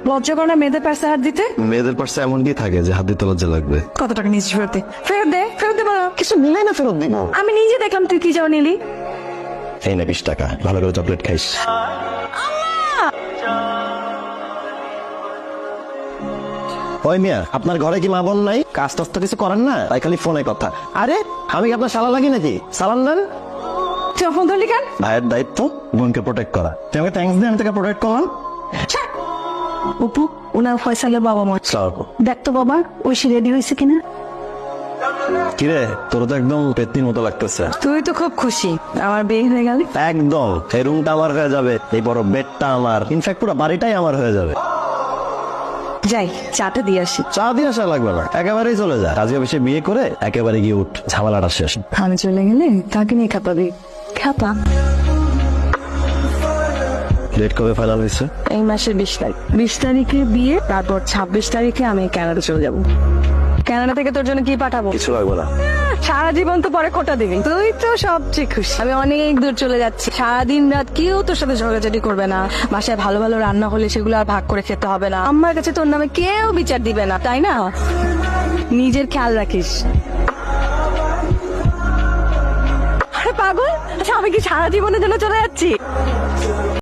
লজ্জা করে না মেয়েদের পাশে হাত দিতে? মেয়েদের পাশে এমন কি থাকে যে হাত দিতে লজ্জা লাগবে? কত টাকা নিয়েছিস ফেরত দে, ফেরত দে, ফেরত দে বলো। কিছু নিলেই না ফেরত দিব। আমি নিজে দেখলাম তুই কি যাও নিলি। এই না 20 টাকা, ভালো করে চকলেট খাইস। ওই মিয়া, আপনার ঘরে কি মা বোন নাই? কাজ টাজ তো কিছু করেন না, তাই খালি ফোনে কথা। আরে আমি কি আপনার শালা লাগি নাকি? সালাম দেন। তুই ফোন ধরলি কেন? ভাইয়ের দায়িত্ব বোনকে প্রোটেক্ট করা। তুই আমাকে থ্যাঙ্কস দে, আমি তোকে প্রোটেক্ট করলাম। অপু, ওনার ফয়সালের বাবা মা। সালাম। দেখ তো বাবা, ঐশী রেডি হয়েছে কিনা। কিরে, তোর তো একদম পেতনির মতো লাগতেছে। তুই তো খুব খুশি আমার বিয়ে হয়ে গেল। একদম, এই রুমটা আমার হয়ে যাবে, এই বড় বেডটা আমার, ইনফ্যাক্ট পুরো বাড়িটাই আমার হয়ে যাবে। যাই চাটা দিয়ে আসি। চা দিয়ে আসা লাগবে না, একেবারেই চলে যা। কাজে অফিসে বিয়ে করে একেবারে গিয়ে উঠ, ঝামেলাটা শেষ। আমি চলে গেলে কাকে নিয়ে খাপাবি? খাপা। ডেট কবে ফাইনাল হয়েছে? এই মাসের 20 তারিখ। 20 তারিখে বিয়ে, তারপর 26 তারিখে আমি কানাডা চলে যাব। কানাডা থেকে তোর জন্য কি পাঠাবো? কিছু লাগবে না। সারা জীবন তো পরে কোটা দিবি। তুই তো সবচেয়ে খুশি। আমি অনেক দূর চলে যাচ্ছি, সারাদিন রাত কেউ তোর সাথে ঝগড়াঝাটি করবে না। বাসায় ভালো ভালো রান্না হলে সেগুলো আর ভাগ করে খেতে হবে না। আমার কাছে তোর নামে কেউ বিচার দিবে না, তাই না? নিজের খেয়াল রাখিস। আরে পাগল, আচ্ছা আমি কি সারা জীবনের জন্য চলে যাচ্ছি?